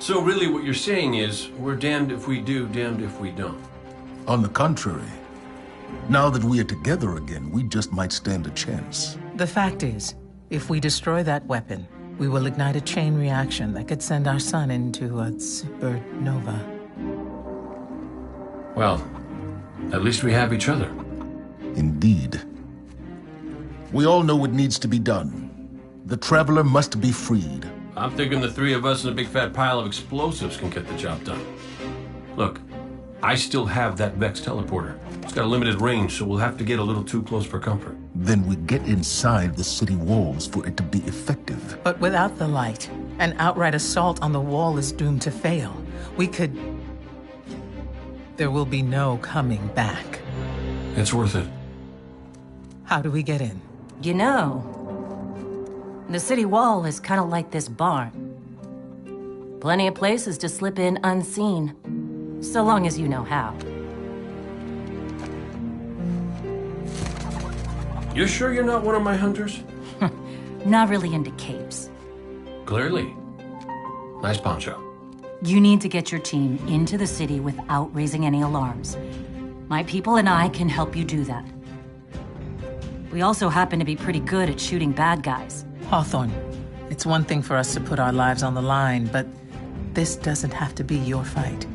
So really what you're saying is, we're damned if we do, damned if we don't. On the contrary, now that we are together again, we just might stand a chance. The fact is, if we destroy that weapon, we will ignite a chain reaction that could send our sun into a supernova. Well, at least we have each other. Indeed. We all know what needs to be done. The Traveler must be freed. I'm thinking the three of us and a big fat pile of explosives can get the job done. Look, I still have that Vex teleporter. It's got a limited range, so we'll have to get a little too close for comfort. Then we get inside the city walls for it to be effective. But without the light, an outright assault on the wall is doomed to fail. We could... There will be no coming back. It's worth it. How do we get in? You know, the city wall is kind of like this barn. Plenty of places to slip in unseen, so long as you know how. You sure you're not one of my hunters? Not really into capes. Clearly. Nice poncho. You need to get your team into the city without raising any alarms. My people and I can help you do that. We also happen to be pretty good at shooting bad guys. Hawthorne, it's one thing for us to put our lives on the line, but this doesn't have to be your fight.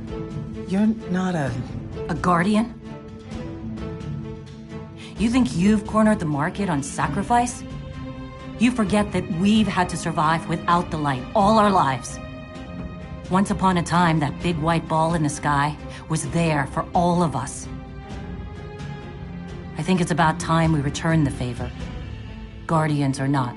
You're not a guardian? You think you've cornered the market on sacrifice? You forget that we've had to survive without the light all our lives. Once upon a time, that big white ball in the sky was there for all of us. I think it's about time we return the favor, guardians or not.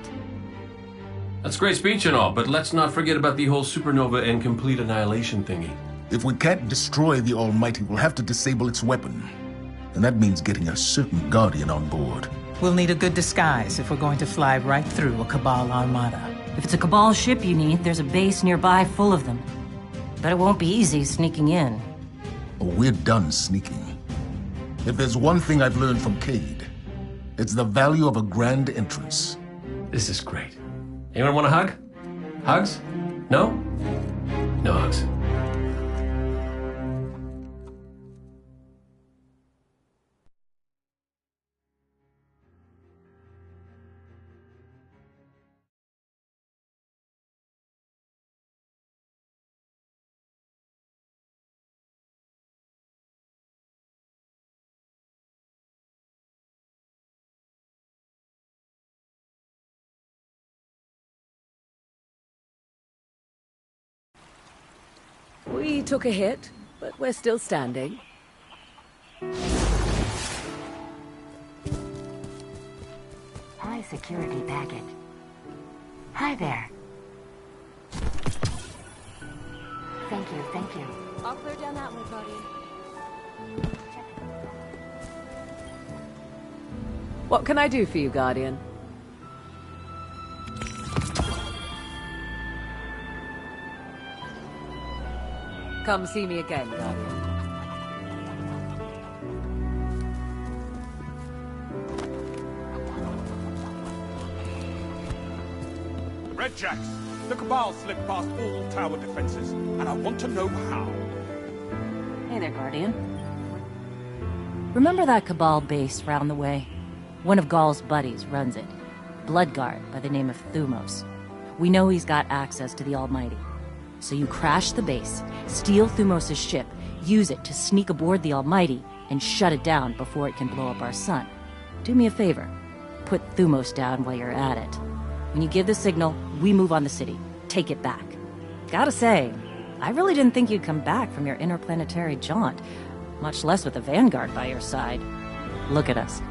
That's a great speech and all, but let's not forget about the whole supernova and complete annihilation thingy. If we can't destroy the Almighty, we'll have to disable its weapon. And that means getting a certain Guardian on board. We'll need a good disguise if we're going to fly right through a Cabal armada. If it's a Cabal ship you need, there's a base nearby full of them. But it won't be easy sneaking in. Oh, we're done sneaking. If there's one thing I've learned from Cade, it's the value of a grand entrance. This is great. Anyone want a hug? Hugs? No? No hugs. We took a hit, but we're still standing. High security packet. Hi there. Thank you, thank you. I'll clear down that way, buddy. What can I do for you, Guardian? Come see me again, Guardian. Red Jacks, the Cabal slipped past all tower defenses, and I want to know how. Hey there, Guardian. Remember that Cabal base round the way? One of Gaul's buddies runs it. Bloodguard by the name of Thumos. We know he's got access to the Almighty. So you crash the base, steal Thumos' ship, use it to sneak aboard the Almighty, and shut it down before it can blow up our sun. Do me a favor. Put Thumos down while you're at it. When you give the signal, we move on the city. Take it back. Gotta say, I really didn't think you'd come back from your interplanetary jaunt, much less with the Vanguard by your side. Look at us.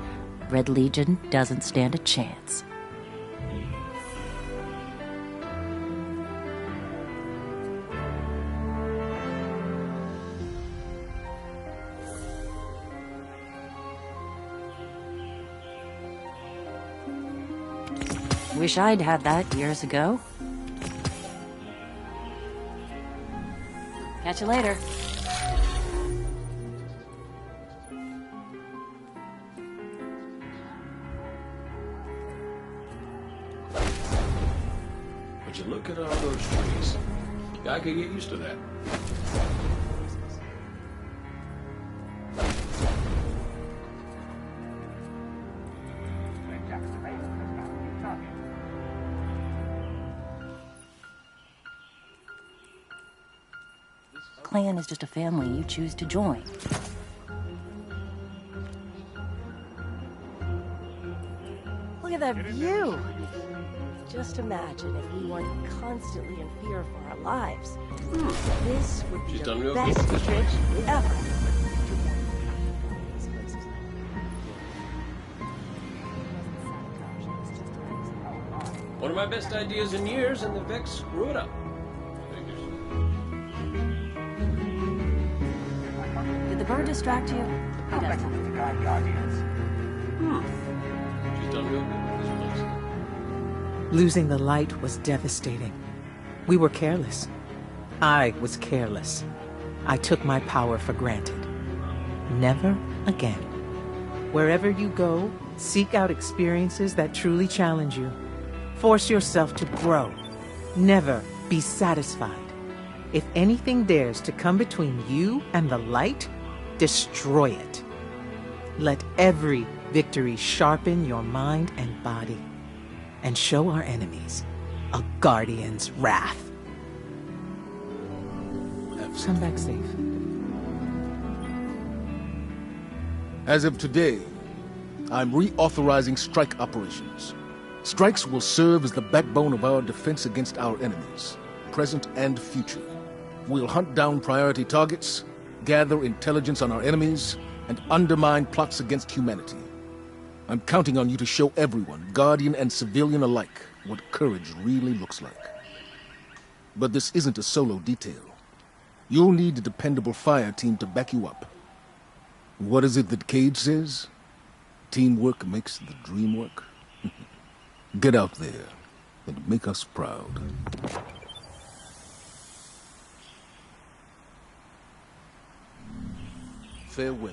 Red Legion doesn't stand a chance. Wish I'd had that years ago. Catch you later. Would you look at all those trees? Guy could get used to that. Clan is just a family you choose to join. Look at that view! Just imagine if we weren't constantly in fear for our lives. This would be She's the done real best good. trip ever. One of my best ideas in years, and the Vex screw it up. Did the bird distract you? He does. She's done real good with this place. Losing the light was devastating. We were careless. I was careless. I took my power for granted. Never again. Wherever you go, seek out experiences that truly challenge you. Force yourself to grow. Never be satisfied. If anything dares to come between you and the light, destroy it. Let every victory sharpen your mind and body, and show our enemies a guardian's wrath. Come back safe. As of today, I'm reauthorizing strike operations. Strikes will serve as the backbone of our defense against our enemies, present and future. We'll hunt down priority targets, gather intelligence on our enemies, and undermine plots against humanity. I'm counting on you to show everyone, Guardian and civilian alike, what courage really looks like. But this isn't a solo detail. You'll need a dependable fire team to back you up. What is it that Cage says? Teamwork makes the dream work. Get out there and make us proud. Farewell.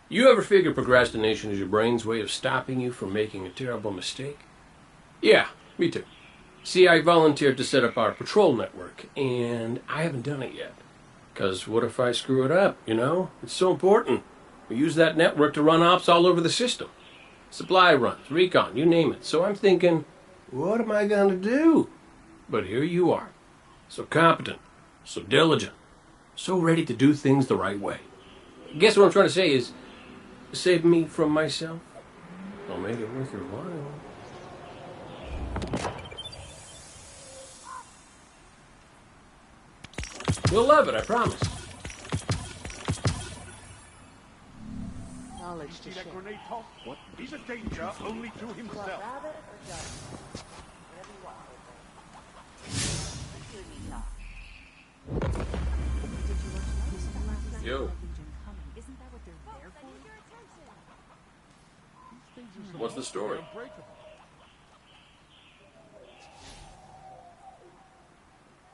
You ever figure procrastination is your brain's way of stopping you from making a terrible mistake? Yeah, me too. See, I volunteered to set up our patrol network, and I haven't done it yet. 'Cause what if I screw it up, you know? It's so important. We use that network to run ops all over the system. Supply runs, recon, you name it. So I'm thinking, what am I going to do? But here you are. So competent, so diligent, so ready to do things the right way. Guess what I'm trying to say is, save me from myself. I'll make it worth your while. You'll love it, I promise. Knowledge to See that share. grenade toss? What? He's a danger only to himself. Rabbit or duck? Whatever you want. Hear me talk. Yo. Isn't that what they're there for? What's the story? Look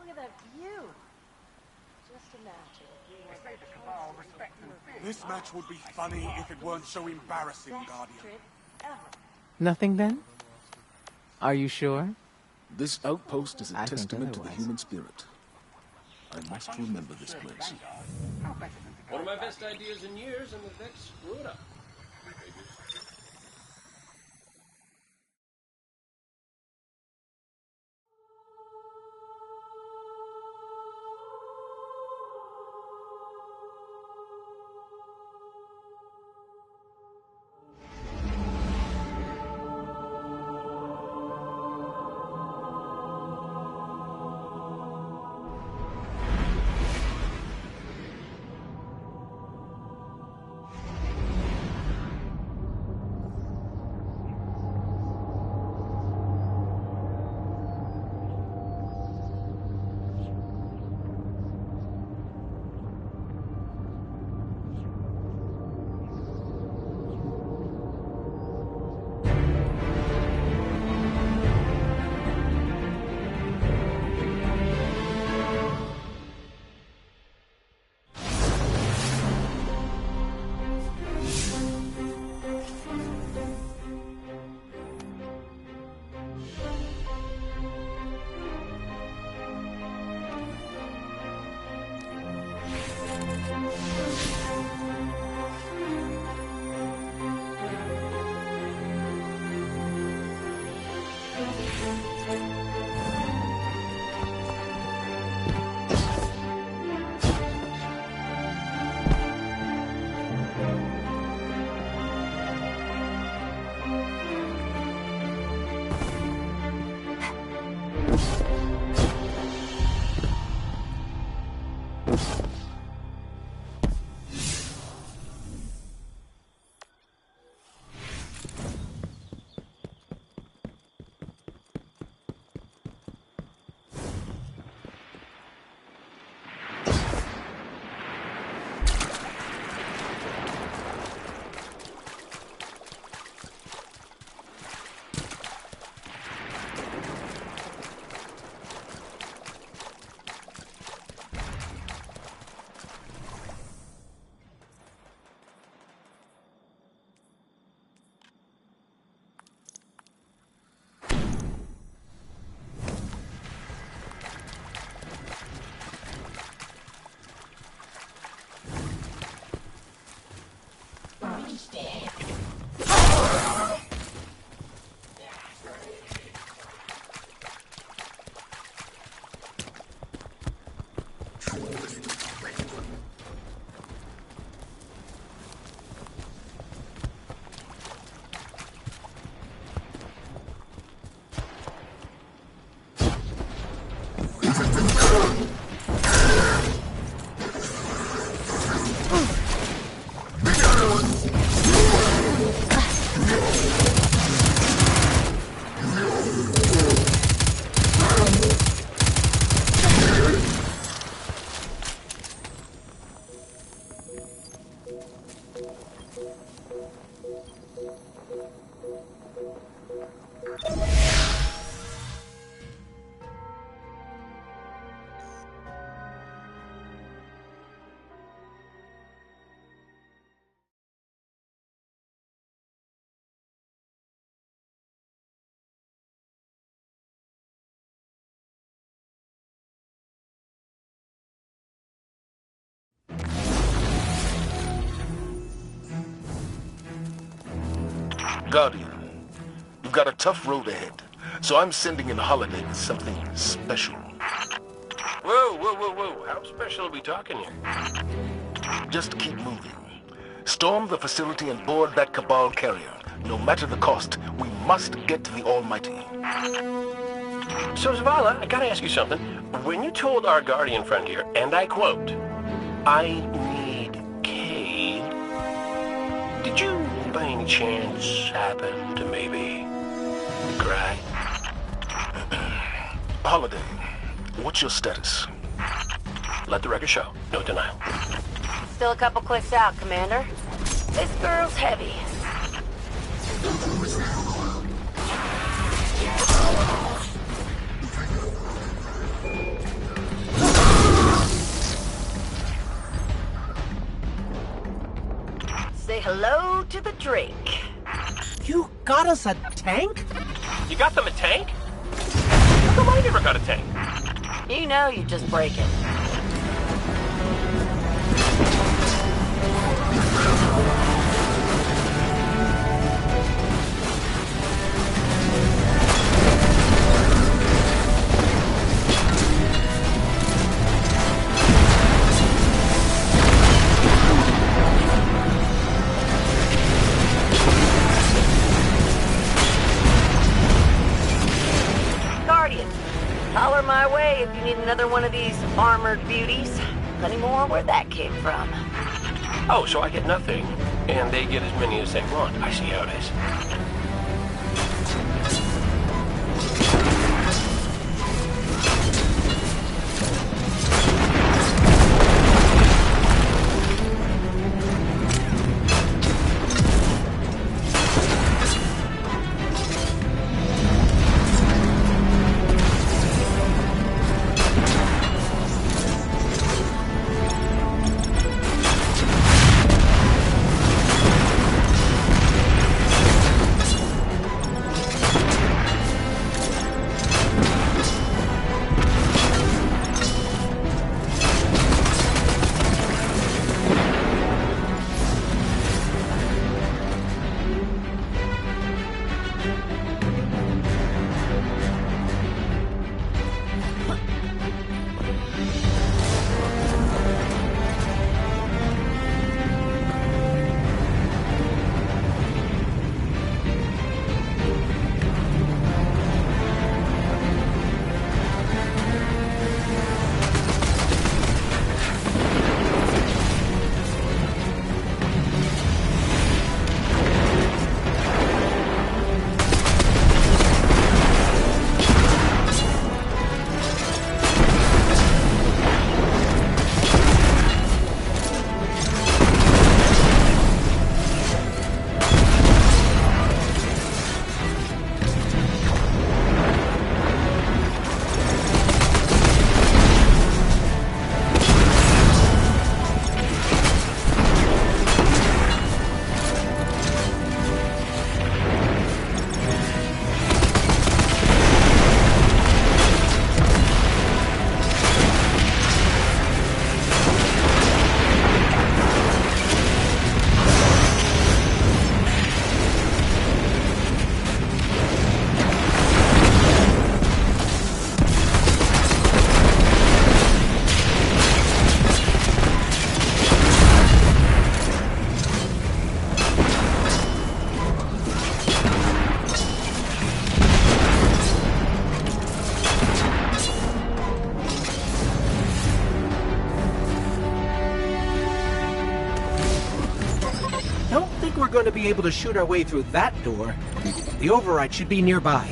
at that view. Just imagine. This match would be funny if it weren't so embarrassing, Guardian. Trip ever. Nothing then? Are you sure? This outpost is a I think testament to the otherwise. human spirit. I must remember this place. One of my best ideas in years, and the Vex screw it up. Guardian, you've got a tough road ahead, so I'm sending in Holiday with something special. Whoa, whoa, whoa, whoa. How special are we talking here? Just keep moving. Storm the facility and board that Cabal carrier. No matter the cost, we must get to the Almighty. So, Zavala, I gotta ask you something. When you told our Guardian friend here, and I quote, "I need Cade," did you, by any chance, happen to maybe cry? Holiday, what's your status? Let the record show. No denial. Still a couple clicks out, Commander. This girl's heavy. Say hello to the drink. You got us a tank? You got them a tank? How come I never got a tank? You know you just break it. Holler my way if you need another one of these armored beauties. Plenty more where that came from. Oh, so I get nothing, and they get as many as they want. I see how it is. we're going to be able to shoot our way through that door, the override should be nearby.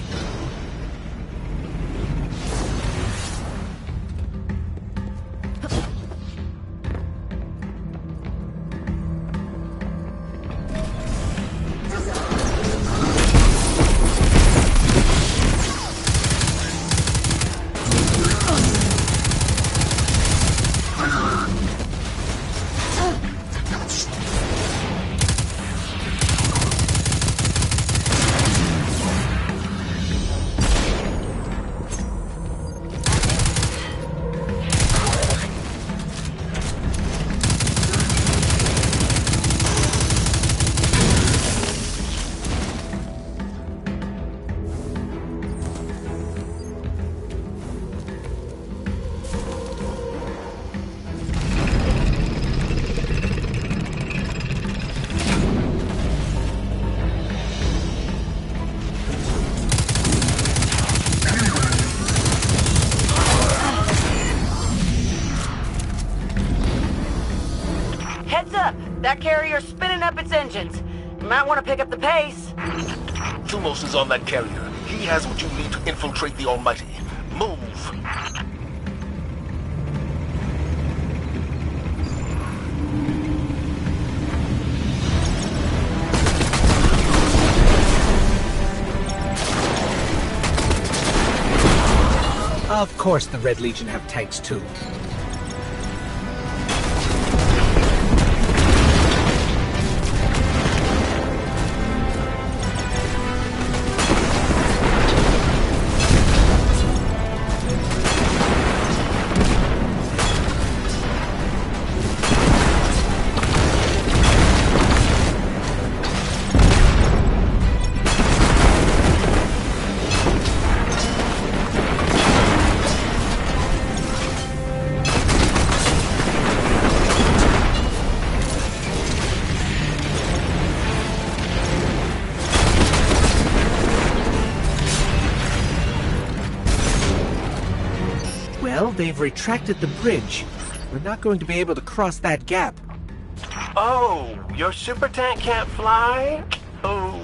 Heads up! That carrier's spinning up its engines. You might want to pick up the pace. Thumos is on that carrier. He has what you need to infiltrate the Almighty. Move! Of course the Red Legion have tanks too. Well, they've retracted the bridge. We're not going to be able to cross that gap. Oh, your super tank can't fly? Oh.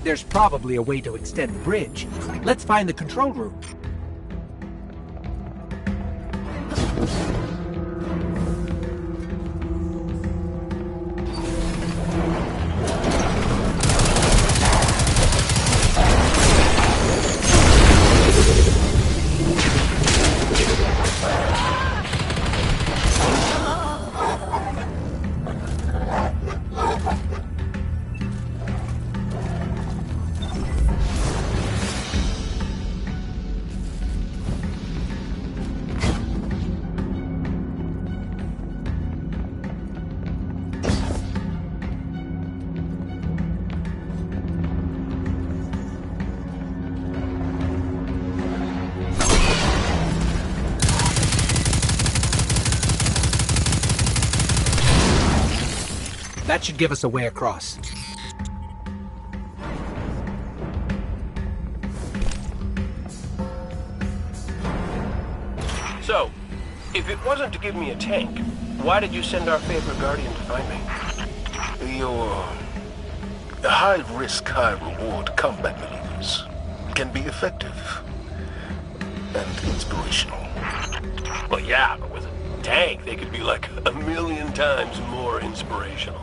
There's probably a way to extend the bridge. Let's find the control room. That should give us a way across. So, if it wasn't to give me a tank, why did you send our favorite Guardian to find me? Your high-risk, high-reward combat maneuvers can be effective and inspirational. Well, yeah, but with a tank, they could be like 1,000,000 times more inspirational.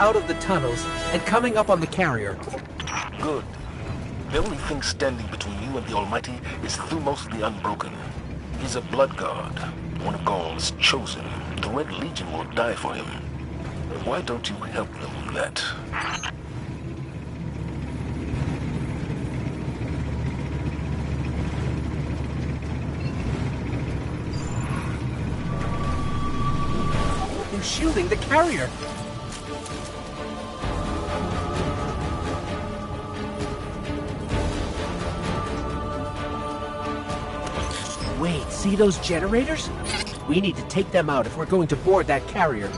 out of the tunnels and coming up on the carrier. Good. The only thing standing between you and the Almighty is Thumos the Unbroken. He's a blood god, one of Gaul's chosen. The Red Legion will die for him. Why don't you help them with that? They're shielding the carrier. Wait, see those generators? We need to take them out if we're going to board that carrier.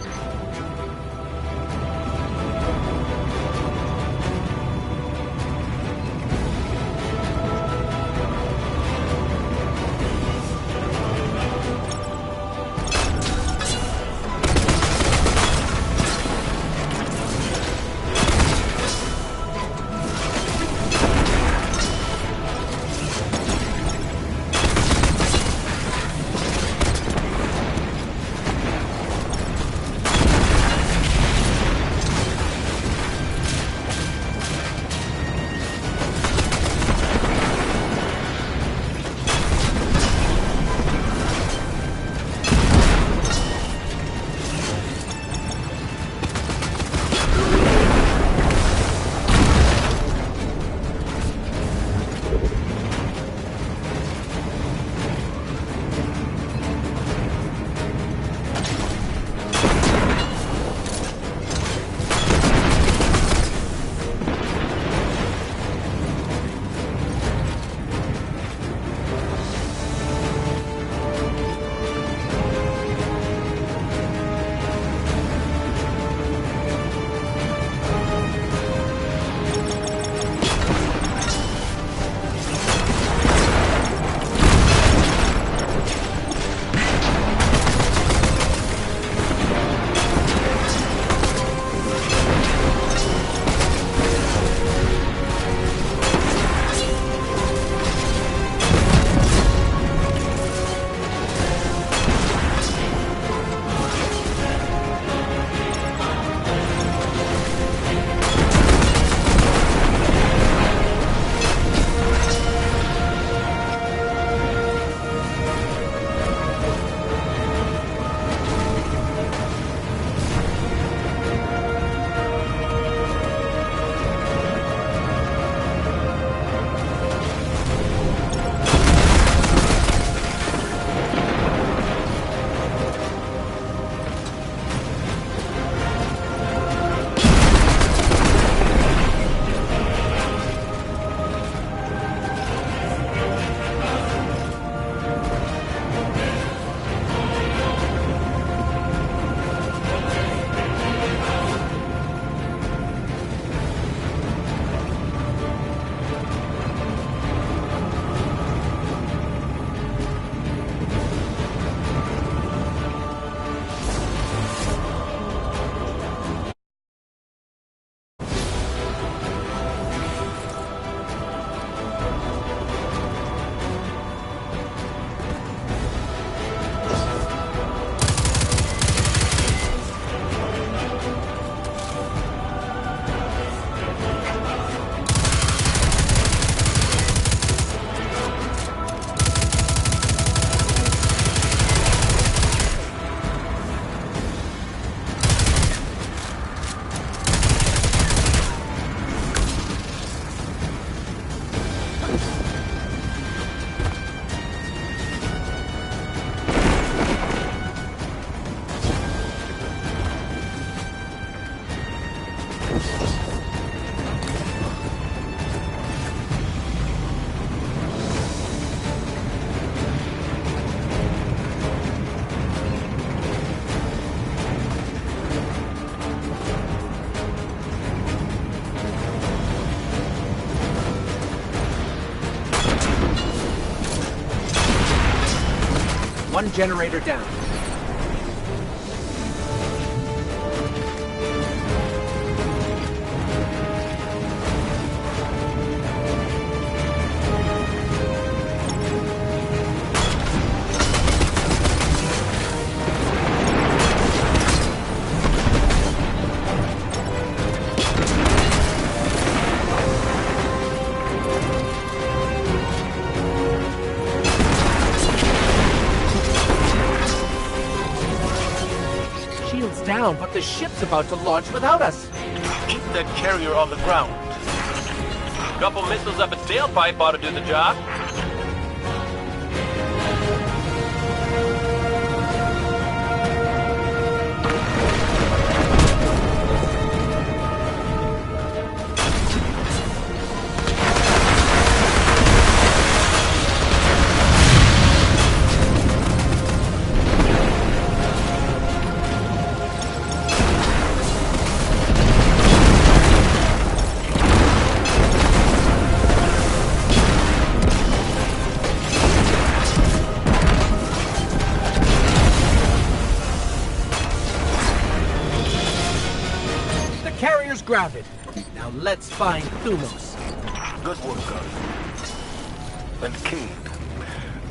One generator down. down, but the ship's about to launch without us. Keep that carrier on the ground. A couple missiles up its tailpipe ought to do the job. Carrier's grounded. Now let's find Thumos. Good work, Guardian. And Cade,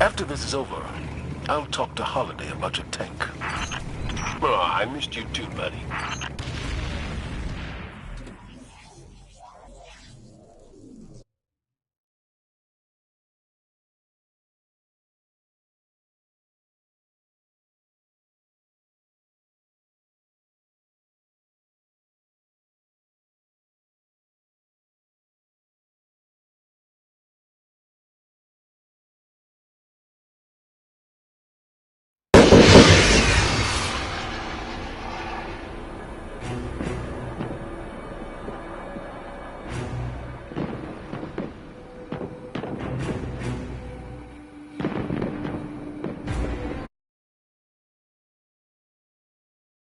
after this is over, I'll talk to Holiday about your tank. Oh, I missed you too, buddy.